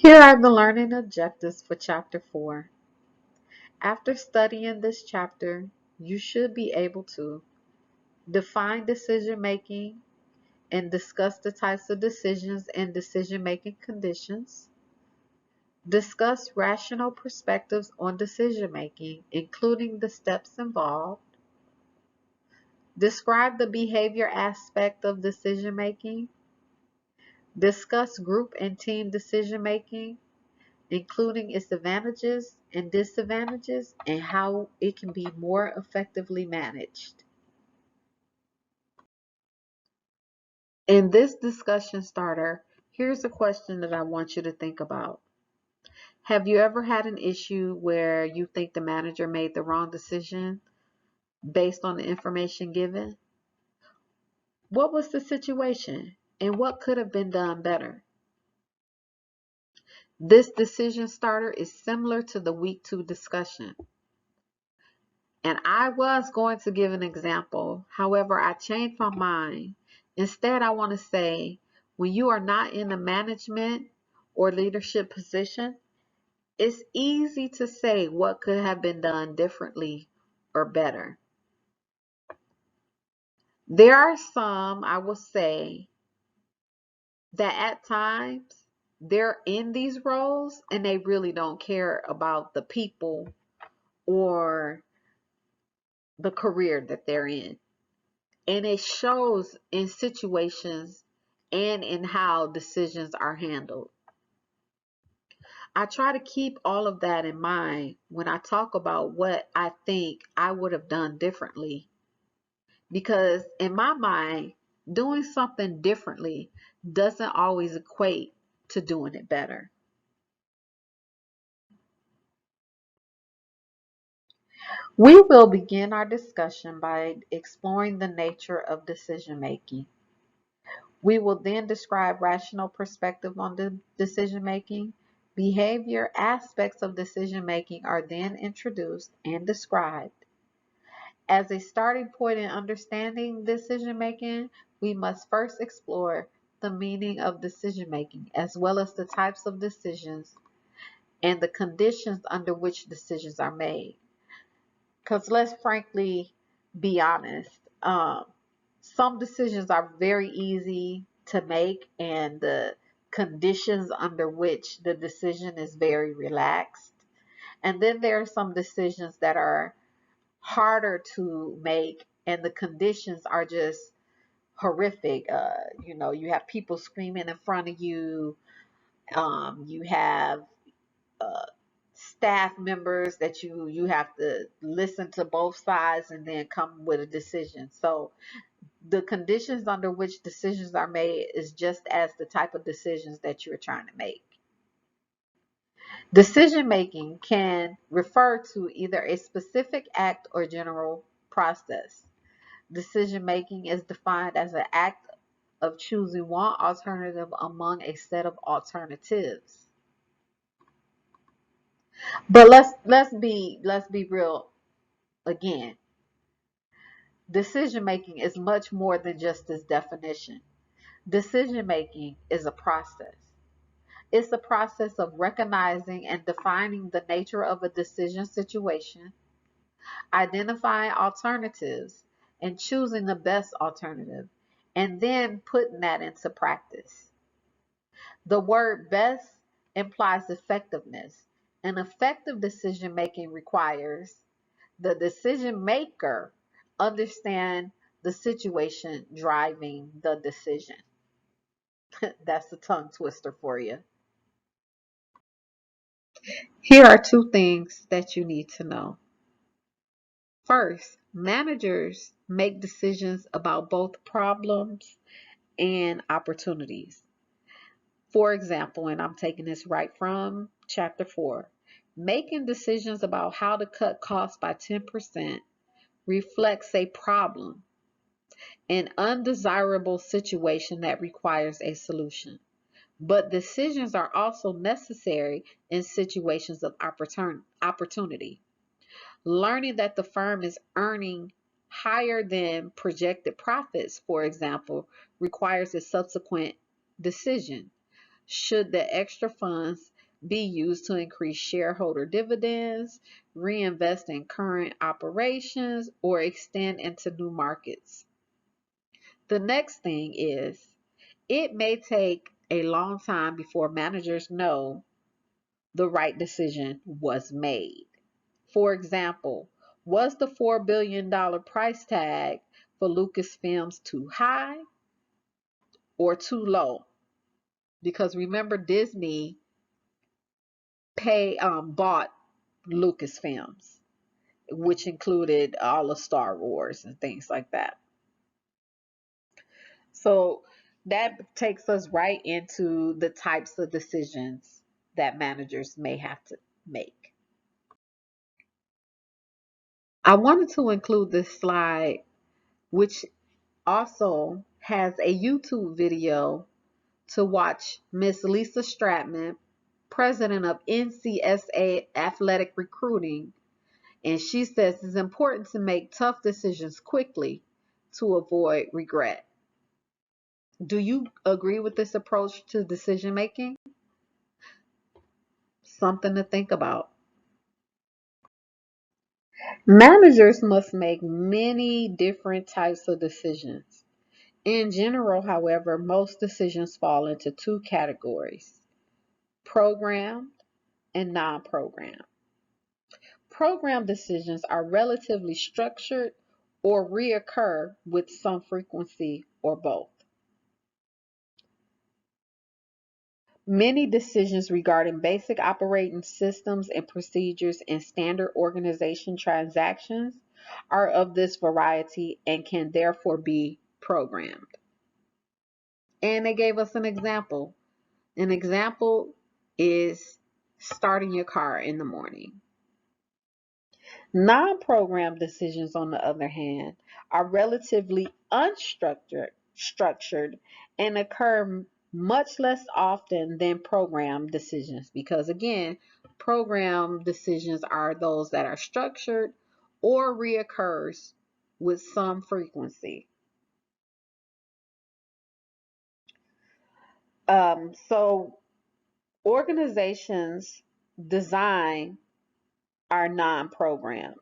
Here are the learning objectives for Chapter 4. After studying this chapter, you should be able to define decision making and discuss the types of decisions and decision making conditions, discuss rational perspectives on decision making, including the steps involved, describe the behavior aspect of decision making, discuss group and team decision making, including its advantages and disadvantages and how it can be more effectively managed. In this discussion starter, here's a question that I want you to think about. Have you ever had an issue where you think the manager made the wrong decision based on the information given? What was the situation and what could have been done better? This decision starter is similar to the week 2 discussion. And I was going to give an example. However, I changed my mind. Instead, I want to say when you are not in a management or leadership position, it's easy to say what could have been done differently or better. There are some, I will say, that at times they're in these roles and they really don't care about the people or the career that they're in. And it shows in situations and in how decisions are handled. I try to keep all of that in mind when I talk about what I think I would have done differently. Because in my mind, doing something differently doesn't always equate to doing it better. We will begin our discussion by exploring the nature of decision making. We will then describe rational perspective on the decision making. Behavior aspects of decision making are then introduced and described. As a starting point in understanding decision making, we must first explore the meaning of decision making, as well as the types of decisions and the conditions under which decisions are made. Because let's frankly be honest, some decisions are very easy to make, and the conditions under which the decision is very relaxed. And then there are some decisions that are harder to make, and the conditions are just horrific. You have people screaming in front of you. You have uh, staff members that you have to listen to both sides and then come with a decision. So the conditions under which decisions are made is just as the type of decisions that you're trying to make. Decision making can refer to either a specific act or general process. Decision making is defined as an act of choosing one alternative among a set of alternatives. But let's be real again. Decision making is much more than just this definition. Decision making is a process. It's a process of recognizing and defining the nature of a decision situation, identifying alternatives, and choosing the best alternative, and then putting that into practice. The word best implies effectiveness. And effective decision making requires the decision maker understand the situation driving the decision. That's a tongue twister for you. Here are two things that you need to know. First, managers make decisions about both problems and opportunities. For example, and I'm taking this right from chapter 4, making decisions about how to cut costs by 10% reflects a problem, an undesirable situation that requires a solution. But decisions are also necessary in situations of opportunity. Learning that the firm is earning higher than projected profits, for example, requires a subsequent decision. Should the extra funds be used to increase shareholder dividends, reinvest in current operations, or extend into new markets. The next thing is it may take a long time before managers know the right decision was made. For example, was the $4 billion price tag for Lucasfilms too high or too low? Because remember, Disney bought Lucasfilms, which included all of Star Wars and things like that. So that takes us right into the types of decisions that managers may have to make. I wanted to include this slide, which also has a YouTube video to watch Miss Lisa Stratman, president of NCSA Athletic Recruiting, and she says it's important to make tough decisions quickly to avoid regret. Do you agree with this approach to decision making? Something to think about. Managers must make many different types of decisions. In general, however, most decisions fall into two categories: programmed and non programmed. Program decisions are relatively structured or reoccur with some frequency or both. Many decisions regarding basic operating systems and procedures and standard organization transactions are of this variety and can therefore be programmed. And they gave us an example. An example is starting your car in the morning. Non-programmed decisions, on the other hand, are relatively structured and occur much less often than programmed decisions because, again, programmed decisions are those that are structured or reoccurs with some frequency. So organizations design are non-programmed.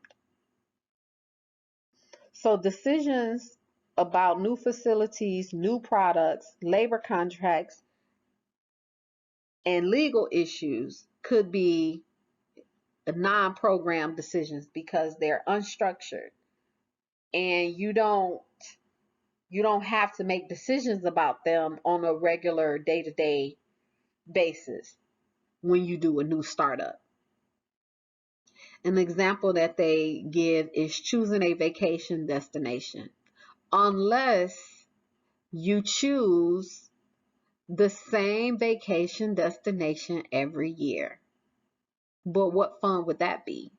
So decisions about new facilities, new products, labor contracts, and legal issues could be non-programmed decisions because they're unstructured and you don't have to make decisions about them on a regular day-to-day basis when you do a new startup. An example that they give is choosing a vacation destination. Unless you choose the same vacation destination every year. But what fun would that be?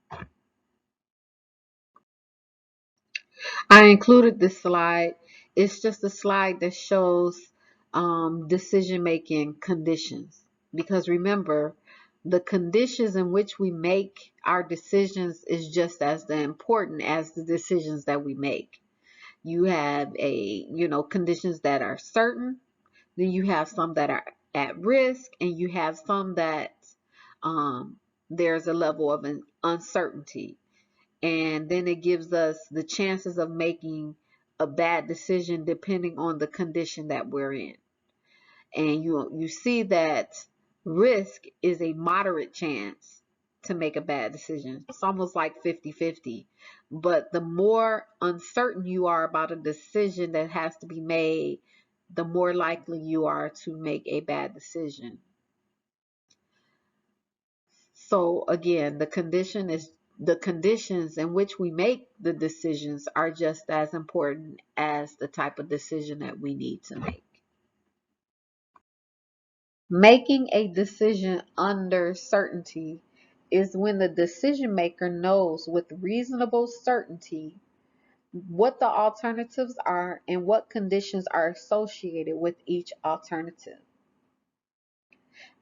I included this slide. It's just a slide that shows decision making conditions. Because remember, the conditions in which we make our decisions is just as important as the decisions that we make. You have conditions that are certain, then you have some that are at risk, and you have some that um, there's a level of an uncertainty. And then it gives us the chances of making a bad decision depending on the condition that we're in. And you see that risk is a moderate chance to make a bad decision. It's almost like 50-50. But the more uncertain you are about a decision that has to be made, the more likely you are to make a bad decision. So again, the conditions in which we make the decisions are just as important as the type of decision that we need to make. Making a decision under certainty is when the decision maker knows with reasonable certainty what the alternatives are and what conditions are associated with each alternative.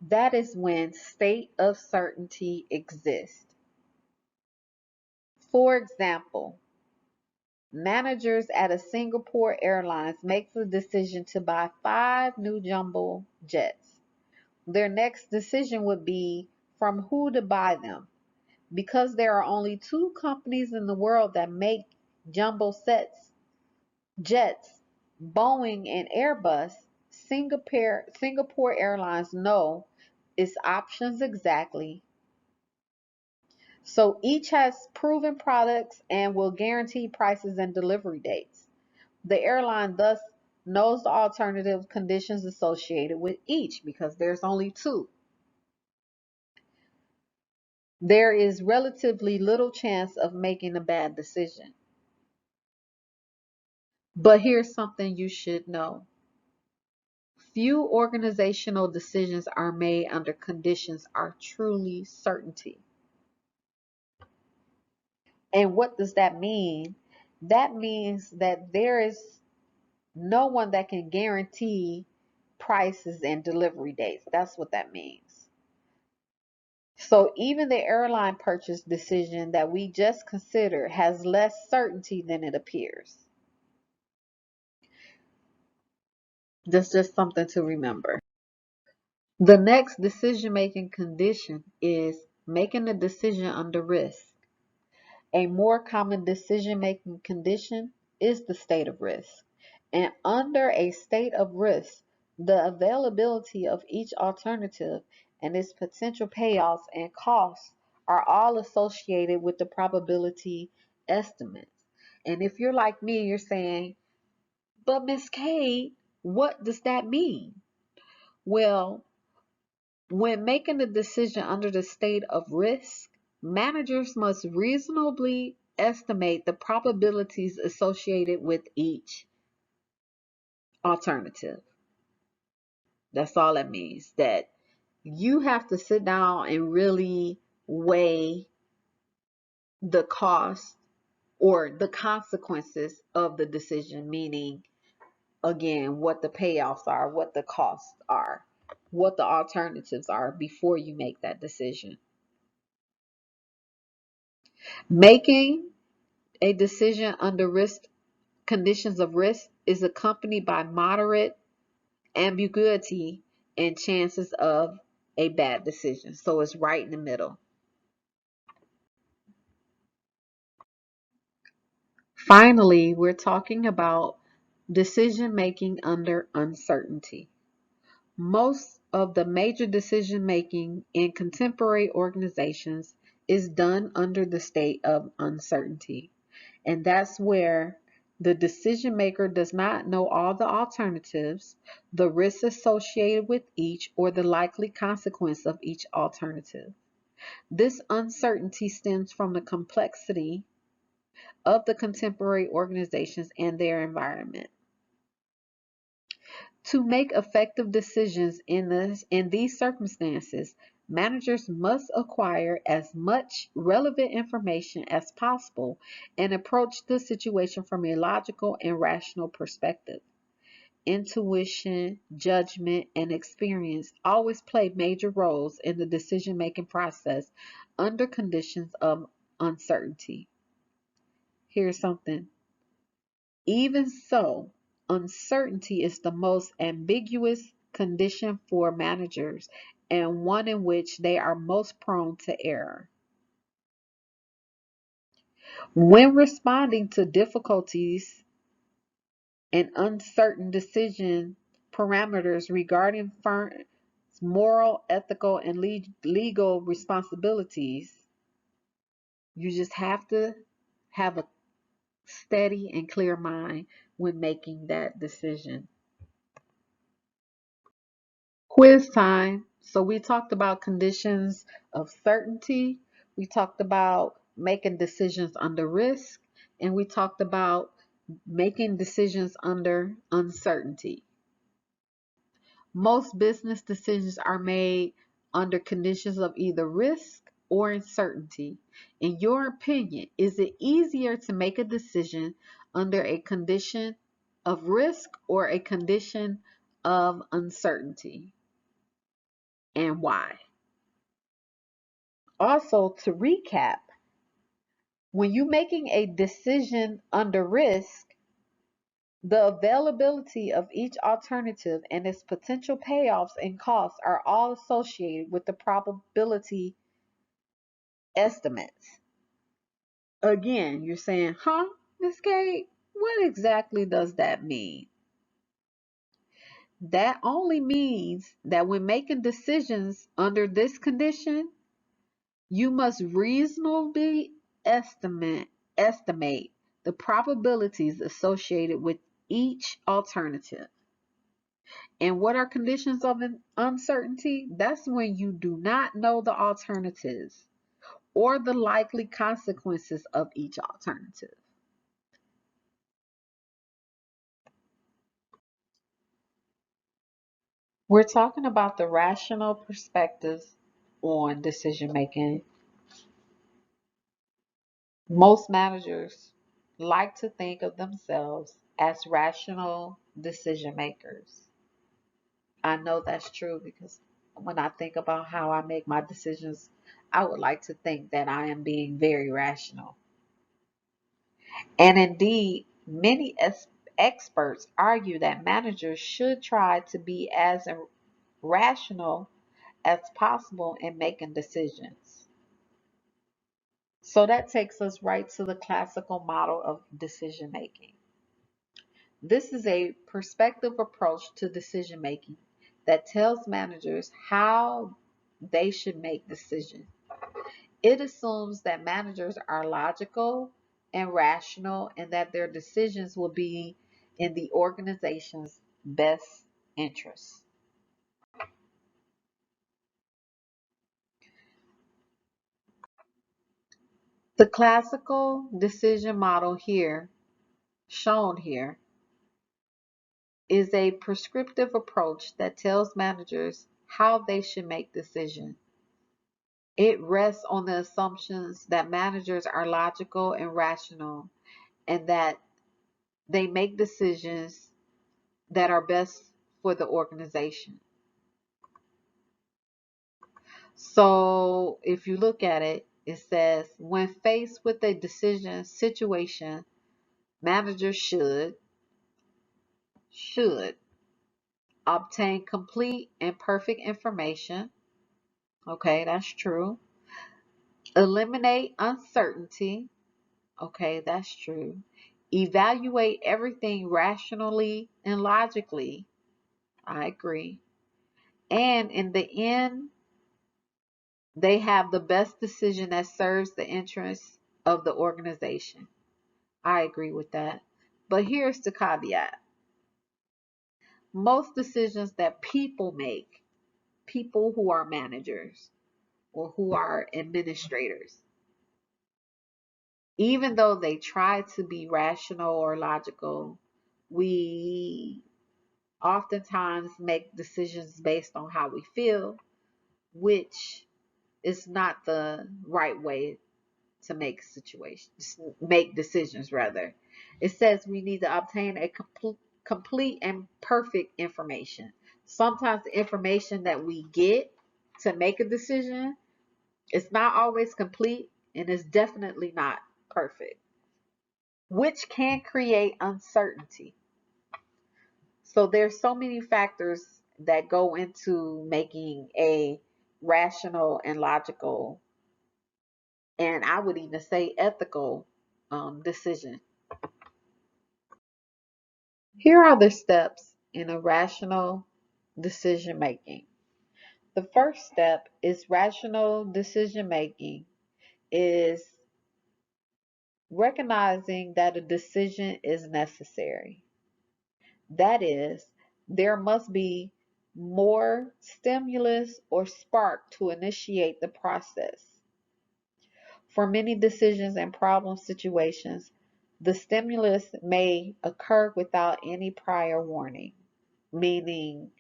That is when state of certainty exists. For example, managers at a Singapore Airlines make the decision to buy 5 new jumbo jets. Their next decision would be from who to buy them. Because there are only two companies in the world that make jumbo jets, Boeing and Airbus, Singapore Airlines know its options exactly. So each has proven products and will guarantee prices and delivery dates. The airline thus knows the alternative conditions associated with each because there's only two. There is relatively little chance of making a bad decision. But here's something you should know. Few organizational decisions are made under conditions are truly certainty. And what does that mean? That means that there is no one that can guarantee prices and delivery dates. That's what that means. So even the airline purchase decision that we just considered has less certainty than it appears. That's just something to remember. The next decision-making condition is making a decision under risk. A more common decision-making condition is the state of risk. And under a state of risk, the availability of each alternative and its potential payoffs and costs are all associated with the probability estimates. And if you're like me, you're saying, but Miss Kate, what does that mean? Well, when making a decision under the state of risk, managers must reasonably estimate the probabilities associated with each alternative. That's all it means. That you have to sit down and really weigh the cost or the consequences of the decision, meaning, again, what the payoffs are, what the costs are, what the alternatives are before you make that decision. Making a decision under risk conditions of risk is accompanied by moderate ambiguity and chances of a bad decision. So it's right in the middle. Finally, we're talking about decision making under uncertainty. Most of the major decision making in contemporary organizations is done under the state of uncertainty. And that's where the decision maker does not know all the alternatives, the risks associated with each, or the likely consequence of each alternative. This uncertainty stems from the complexity of the contemporary organizations and their environment. To make effective decisions in these circumstances, managers must acquire as much relevant information as possible and approach the situation from a logical and rational perspective. Intuition, judgment, and experience always play major roles in the decision-making process under conditions of uncertainty. Here's something. Even so, uncertainty is the most ambiguous condition for managers and one in which they are most prone to error. When responding to difficulties and uncertain decision parameters regarding firms' moral, ethical, and legal responsibilities, you just have to have a steady and clear mind when making that decision. Quiz time. So we talked about conditions of certainty. We talked about making decisions under risk. And we talked about making decisions under uncertainty. Most business decisions are made under conditions of either risk or uncertainty. In your opinion, is it easier to make a decision under a condition of risk or a condition of uncertainty? And why? Also, to recap, when you're making a decision under risk, The availability of each alternative and its potential payoffs and costs are all associated with the probability estimates. Again, you're saying, huh, Miss Kate, what exactly does that mean? That only means that when making decisions under this condition, you must reasonably estimate the probabilities associated with each alternative. And what are conditions of uncertainty? That's when you do not know the alternatives or the likely consequences of each alternative. We're talking about the rational perspectives on decision making. Most managers like to think of themselves as rational decision makers. I know that's true because when I think about how I make my decisions, I would like to think that I am being very rational. And indeed, many experts argue that managers should try to be as rational as possible in making decisions. So that takes us right to the classical model of decision making. This is a perspective approach to decision making that tells managers how they should make decisions. It assumes that managers are logical and rational and that their decisions will be in the organization's best interests. The classical decision model here, shown here, is a prescriptive approach that tells managers how they should make decisions. It rests on the assumptions that managers are logical and rational and that they make decisions that are best for the organization. So if you look at it, it says when faced with a decision situation, managers should obtain complete and perfect information. Okay, that's true. Eliminate uncertainty. Okay, that's true. Evaluate everything rationally and logically. I agree. And in the end, they have the best decision that serves the interests of the organization. I agree with that. But here's the caveat. Most decisions that people make, people who are managers or who are administrators, even though they try to be rational or logical, we oftentimes make decisions based on how we feel, which is not the right way to make decisions rather. It says we need to obtain a complete and perfect information. Sometimes the information that we get to make a decision is not always complete and is definitely not perfect, which can create uncertainty. So there's so many factors that go into making a rational and logical, and I would even say ethical decision. Here are the steps in a rational decision making. The first step is rational decision making is recognizing that a decision is necessary. That is, there must be more stimulus or spark to initiate the process. For many decisions and problem situations, the stimulus may occur without any prior warning, meaning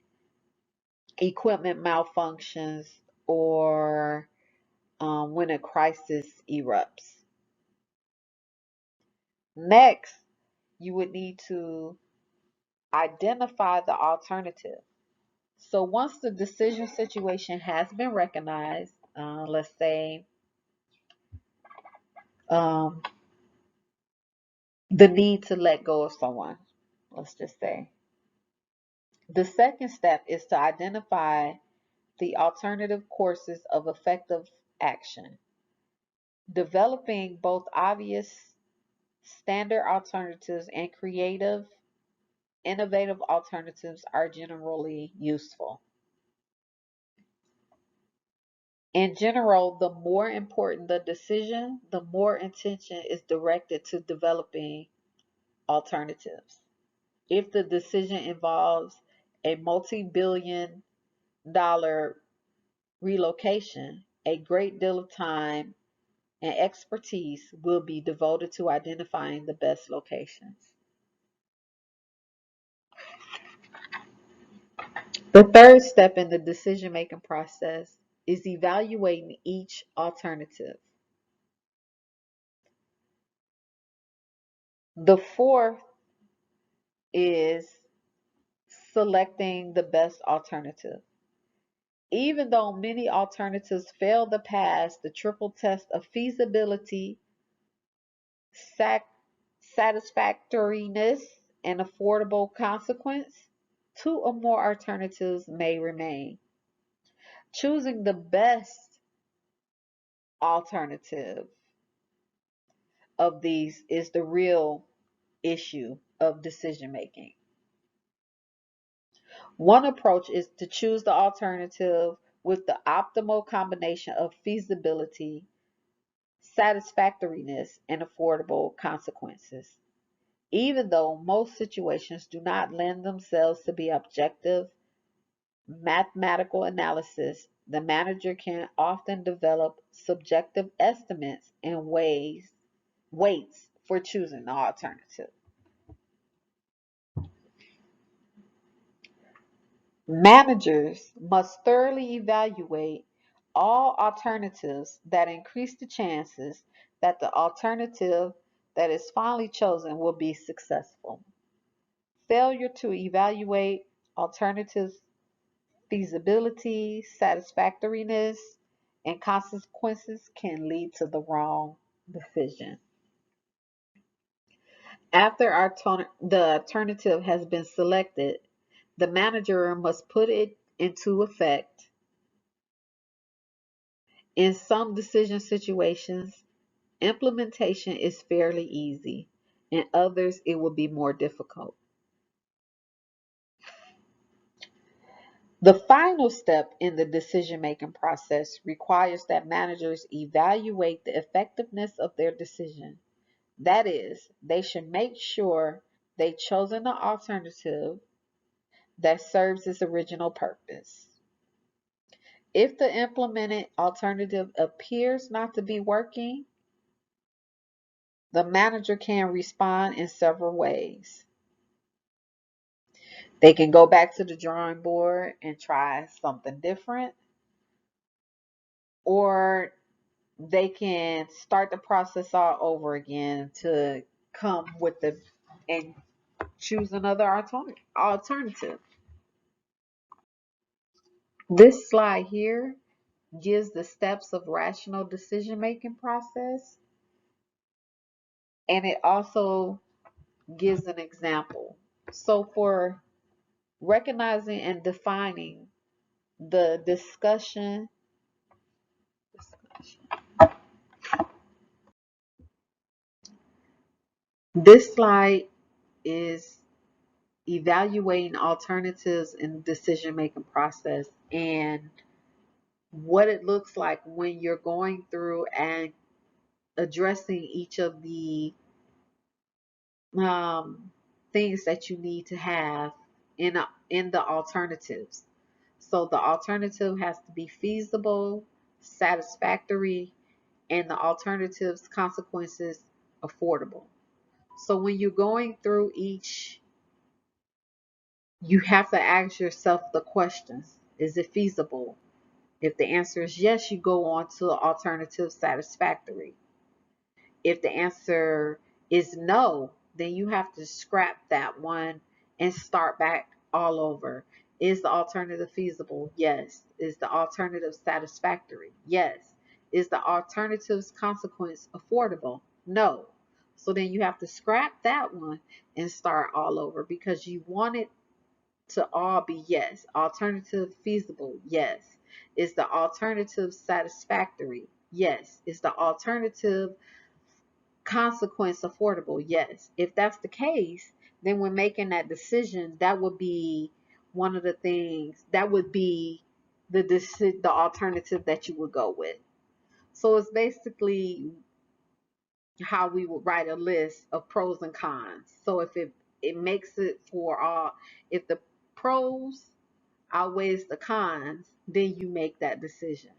equipment malfunctions or when a crisis erupts. Next, you would need to identify the alternative. So once the decision situation has been recognized, let's say um, the need to let go of someone. let's just say. The second step is to identify the alternative courses of effective action. Developing both obvious standard alternatives and creative, innovative alternatives are generally useful. In general, the more important the decision, the more attention is directed to developing alternatives. If the decision involves a multi-billion dollar relocation, a great deal of time and expertise will be devoted to identifying the best locations. The third step in the decision making process is evaluating each alternative. The fourth is selecting the best alternative. Even though many alternatives fail to pass the triple test of feasibility, satisfactoriness, and affordable consequence, two or more alternatives may remain. Choosing the best alternative of these is the real issue of decision making. One approach is to choose the alternative with the optimal combination of feasibility, satisfactoriness, and affordable consequences. Even though most situations do not lend themselves to be objective mathematical analysis, the manager can often develop subjective estimates and weights for choosing the alternative. Managers must thoroughly evaluate all alternatives that increase the chances that the alternative that is finally chosen will be successful. Failure to evaluate alternatives' feasibility, satisfactoriness, and consequences can lead to the wrong decision. After the alternative has been selected, the manager must put it into effect. In some decision situations, implementation is fairly easy. In others, it will be more difficult. The final step in the decision making process requires that managers evaluate the effectiveness of their decision. That is, they should make sure they've chosen the alternative that serves its original purpose. If the implemented alternative appears not to be working, the manager can respond in several ways. They can go back to the drawing board and try something different, or they can start the process all over again to come with the and choose another alternative. This slide here gives the steps of rational decision making process, and it also gives an example. So for recognizing and defining the this slide is evaluating alternatives in the decision making process and what it looks like when you're going through and addressing each of the um, things that you need to have in the alternatives. So the alternative has to be feasible, satisfactory, and the alternative's consequences affordable. So when you're going through each, you have to ask yourself the questions. Is it feasible? If the answer is yes, you go on to alternative satisfactory. If the answer is no, then you have to scrap that one and start back all over. Is the alternative feasible? Yes. Is the alternative satisfactory? Yes. Is the alternative's consequence affordable? No. So then you have to scrap that one and start all over because you want it to all be yes. Alternative feasible, yes. Is the alternative satisfactory? Yes. Is the alternative consequence affordable? Yes. If that's the case, then when making that decision, that would be one of the things that would be the alternative that you would go with. So it's basically how we would write a list of pros and cons. So if it makes it for all, if the pros outweighs the cons, then you make that decision.